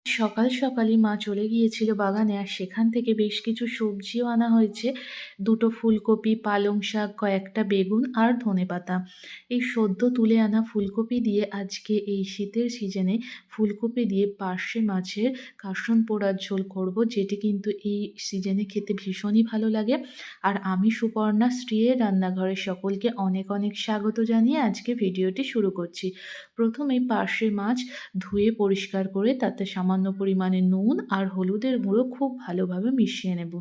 সকাল সকালই মা চলে গিয়েছিল বাগানে, আর সেখান থেকে বেশ কিছু সবজিও আনা হয়েছে। দুটো ফুলকপি, পালং শাক, কয়েকটা বেগুন আর ধনেপাতা। এই সদ্য তুলে আনা ফুলকপি দিয়ে আজকে এই শীতের সিজনে ফুলকপি দিয়ে পার্শে মাছের কাসুন পোড়ার ঝোল করব, যেটি কিন্তু এই সিজনে খেতে ভীষণই ভালো লাগে। আর আমি সুপর্ণা স্ত্রীর রান্নাঘরে সকলকে অনেক অনেক স্বাগত জানিয়ে আজকে ভিডিওটি শুরু করছি। প্রথমেই পার্শে মাছ ধুয়ে পরিষ্কার করে তাতে সামান্য পরিমাণে নুন আর হলুদের গুঁড়ো খুব ভালোভাবে মিশিয়ে নেব।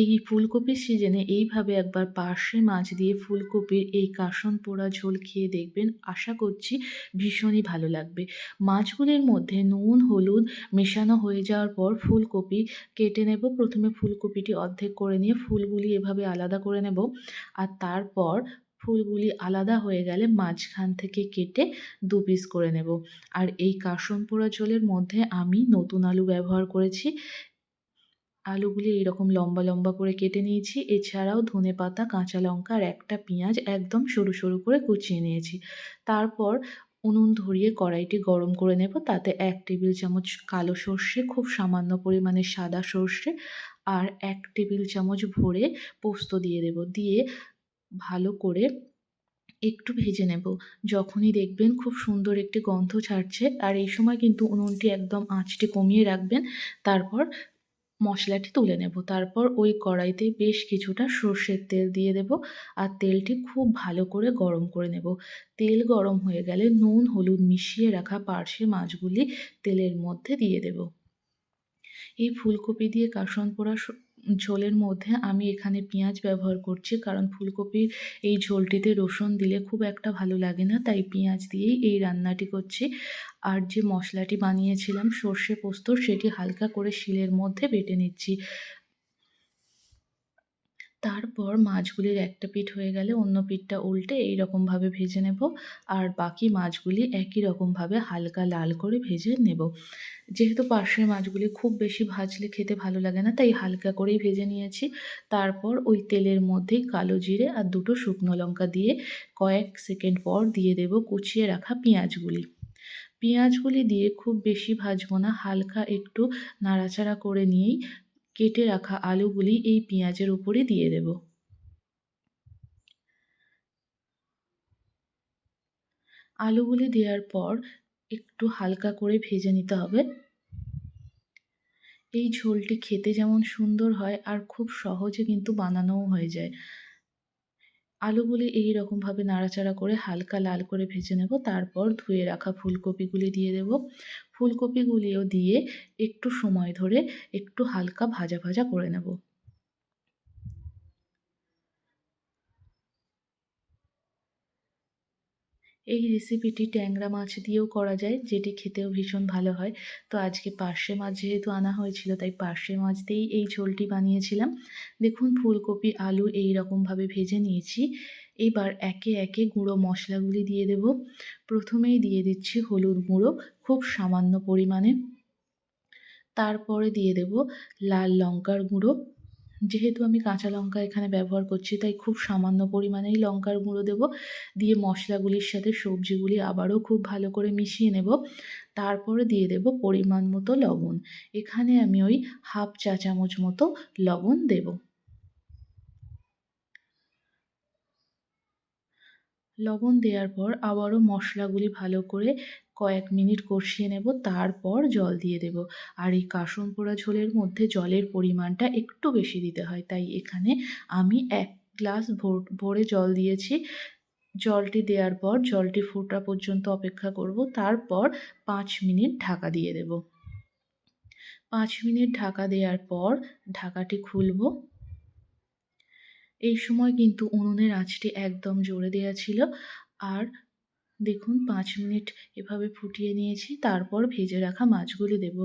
এই ফুলকপির সিজনে এইভাবে একবার পার্শে মাছ দিয়ে ফুলকপির এই কাসুন পোড়া ঝোল খেয়ে দেখবেন, আশা করছি ভীষণই ভালো লাগবে। মাছগুলির মধ্যে নুন হলুদ মেশানো হয়ে যাওয়ার পর ফুলকপি কেটে নেব। প্রথমে ফুলকপিটি অর্ধেক করে নিয়ে ফুলগুলি এভাবে আলাদা করে নেব, আর তারপর ফুলগুলি আলাদা হয়ে গেলে মাঝখান থেকে কেটে দু পিস করে নেব। আর এই কাসুন পোড়া ঝোলের মধ্যে আমি নতুন আলু ব্যবহার করেছি। আলুগুলি এইরকম লম্বা লম্বা করে কেটে নিয়েছি। এছাড়াও ধনেপাতা, কাঁচা লঙ্কা আর একটা পেঁয়াজ একদম সরু সরু করে কুচিয়ে নিয়েছি। তারপর উনুন ধরিয়ে কড়াইটি গরম করে নেব। তাতে 1 টেবিল চামচ কালো সর্ষে, খুব সামান্য পরিমাণে সাদা সর্ষে আর 1 টেবিল চামচ ভরে পোস্ত দিয়ে দেব। দিয়ে ভালো করে একটু ভেজে নেব। যখনই দেখবেন খুব সুন্দর একটি গন্ধ ছাড়ছে, আর এই সময় কিন্তু উনুনটি একদম আঁচটি কমিয়ে রাখবেন। তারপর মশলাটি তুলে নেব। তারপর ওই কড়াইতে বেশ কিছুটা সর্ষের তেল দিয়ে দেব, আর তেলটি খুব ভালো করে গরম করে নেব। তেল গরম হয়ে গেলে নুন হলুদ মিশিয়ে রাখা পার্শে মাছগুলি তেলের মধ্যে দিয়ে দেব। এই ফুলকপি দিয়ে কাসুন পোড়া ঝোলের মধ্যে আমি এখানে পেঁয়াজ ব্যবহার করছি, কারণ ফুলকপির এই ঝোলটিতে রসুন দিলে খুব একটা ভালো লাগে না, তাই পেঁয়াজ দিয়েই এই রান্নাটি করছি। আর যে মশলাটি বানিয়েছিলাম সর্ষে পোস্তর, সেটি হালকা করে শিলের মধ্যে বেটে নিচ্ছি। তারপর মাছগুলির একটা পিঠ হয়ে গেলে অন্য পিঠটা উল্টে এইরকমভাবে ভেজে নেব, আর বাকি মাছগুলি একই রকমভাবে হালকা লাল করে ভেজে নেব। যেহেতু পার্শে মাছগুলি খুব বেশি ভাজলে খেতে ভালো লাগে না, তাই হালকা করেই ভেজে নিয়েছি। তারপর ওই তেলের মধ্যেই কালো জিরে আর দুটো শুকনো লঙ্কা দিয়ে কয়েক সেকেন্ড পর দিয়ে দেব কুচিয়ে রাখা পেঁয়াজগুলি। পেঁয়াজগুলি দিয়ে খুব বেশি ভাজবো না, হালকা একটু নাড়াচাড়া করে নিয়েই কেটে রাখা আলুগুলি এই পেঁয়াজের উপরে দিয়ে দেব। আলুগুলি দেওয়ার পর একটু হালকা করে ভেজে নিতে হবে। এই ঝোলটি খেতে যেমন সুন্দর হয়, আর খুব সহজে কিন্তু বানানোও হয়ে যায়। আলুগুলি এই রকমভাবে নাড়াচাড়া করে হালকা লাল করে ভেজে নেব। তারপর ধুয়ে রাখা ফুলকপিগুলি দিয়ে দেব। ফুলকপিগুলিও দিয়ে একটু সময় ধরে একটু হালকা ভাজা ভাজা করে নেব। এই রেসিপিটি ট্যাংরা মাছ দিয়েও করা যায়, যেটি খেতেও ভীষণ ভালো হয়। তো আজকে পার্শে মাছ যেহেতু আনা হয়েছিল, তাই পার্শে মাছ দিয়েই এই ঝোলটি বানিয়েছিলাম। দেখুন ফুলকপি আলু এই রকমভাবে ভেজে নিয়েছি। এবার একে একে গুঁড়ো মশলাগুলি দিয়ে দেব। প্রথমেই দিয়ে দিচ্ছি হলুদ গুঁড়ো খুব সামান্য পরিমাণে। তারপরে দিয়ে দেব লাল লঙ্কার গুঁড়ো। যেহেতু আমি কাঁচা লঙ্কা এখানে ব্যবহার করছি, তাই খুব সামান্য পরিমাণেই লঙ্কার গুঁড়ো দেব। দিয়ে মশলাগুলির সাথে সবজিগুলি আবারও খুব ভালো করে মিশিয়ে নেব। তারপরে দিয়ে দেব পরিমাণ মতো লবণ। এখানে আমি ওই হাফ চা চামচ মতো লবণ দেব। লবণ দেওয়ার পর আবারও মশলাগুলি ভালো করে কয়েক মিনিট কষিয়ে নেব, তারপর জল দিয়ে দেব। আর এই কাসুন পোড়া ঝোলের মধ্যে জলের পরিমাণটা একটু বেশি দিতে হয়, তাই এখানে আমি 1 গ্লাস ভরে জল দিয়েছি। জলটি দেওয়ার পর জলটি ফোটা পর্যন্ত অপেক্ষা করব, তারপর 5 মিনিট ঢাকা দিয়ে দেব। 5 মিনিট ঢাকা দেওয়ার পর ঢাকাটি খুলব। এই সময় কিন্তু উনুনের আঁচটি একদম জোরে দেওয়া ছিল। আর দেখুন 5 মিনিট এভাবে ফুটিয়ে নিয়েছি, তারপর ভেজে রাখা মাছগুলি দেব।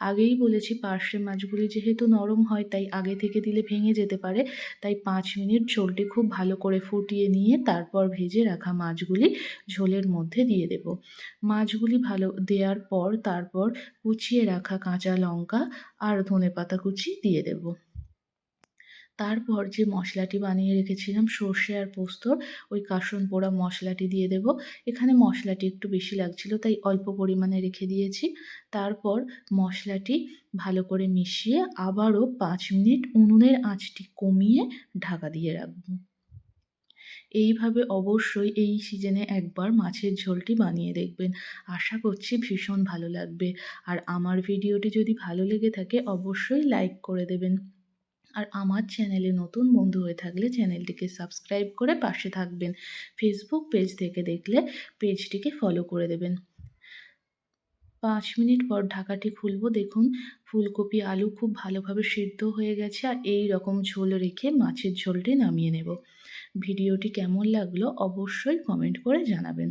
আগেই বলেছি পার্শে মাছগুলি যেহেতু নরম হয়, তাই আগে থেকে দিলে ভেঙে যেতে পারে। তাই 5 মিনিট ঝোলটি খুব ভালো করে ফুটিয়ে নিয়ে তারপর ভেজে রাখা মাছগুলি ঝোলের মধ্যে দিয়ে দেব। মাছগুলি ভালো দেওয়ার পর তারপর কুচিয়ে রাখা কাঁচা লঙ্কা আর ধনেপাতা কুচি দিয়ে দেব। তারপর যে মশলাটি বানিয়ে রেখেছিলাম সর্ষে আর পোস্তর, ওই কাসুন পোড়া মশলাটি দিয়ে দেব। এখানে মশলাটি একটু বেশি লাগছিল তাই অল্প পরিমাণে রেখে দিয়েছি। তারপর মশলাটি ভালো করে মিশিয়ে আবারও ৫ মিনিট উনুনের আঁচটি কমিয়ে ঢাকা দিয়ে রাখব। এইভাবে অবশ্যই এই সিজনে একবার মাছের ঝোলটি বানিয়ে দেখবেন। আশা করছি ভীষণ ভালো লাগবে। আর আমার ভিডিওটি যদি ভালো লেগে থাকে অবশ্যই লাইক করে দেবেন। আর আমার চ্যানেলে নতুন বন্ধু হয়ে থাকলে চ্যানেলটিকে সাবস্ক্রাইব করে পাশে থাকবেন। ফেসবুক পেজ থেকে দেখলে পেজটিকে ফলো করে দেবেন। ৫ মিনিট পর ঢাকাটি খুলব। দেখুন ফুলকপি, আলু খুব ভালোভাবে সিদ্ধ হয়ে গেছে আর এই রকম ঝোল রেখে মাছের ঝোলটি নামিয়ে নেব। ভিডিওটি কেমন লাগলো অবশ্যই কমেন্ট করে জানাবেন।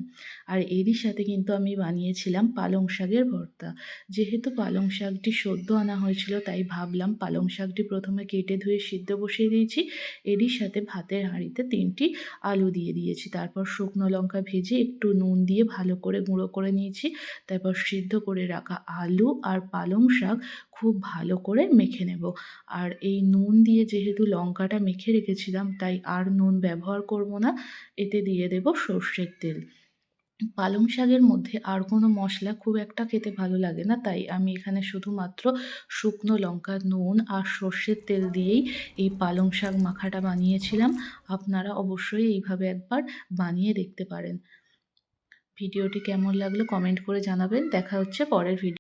আর এরই সাথে কিন্তু আমি বানিয়েছিলাম পালং শাকের ভর্তা। যেহেতু পালং শাকটি সদ্য আনা হয়েছিল তাই ভাবলাম পালং শাকটি প্রথমে কেটে ধুয়ে সিদ্ধ বসিয়ে দিয়েছি। এরই সাথে ভাতের হাঁড়িতে ৩টি আলু দিয়ে দিয়েছি। তারপর শুকনো লঙ্কা ভেজে একটু নুন দিয়ে ভালো করে গুঁড়ো করে নিয়েছি। তারপর সিদ্ধ করে রাখা আলু আর পালং শাক খুব ভালো করে মেখে নেব। আর এই নুন দিয়ে যেহেতু লঙ্কাটা মেখে রেখেছিলাম তাই আর নুন ব্যবহার করব না। এতে দিয়ে দেব সর্ষের তেল। পালং শাকের মধ্যে আর কোনো মশলা খুব একটা খেতে ভালো লাগে না, তাই আমি এখানে শুধুমাত্র শুকনো লঙ্কা, নুন আর সর্ষের তেল দিয়েই এই পালং শাক মাখাটা বানিয়েছিলাম। আপনারা অবশ্যই এইভাবে একবার বানিয়ে দেখতে পারেন। ভিডিওটি কেমন লাগলো কমেন্ট করে জানাবেন। দেখা হচ্ছে পরের ভিডিও।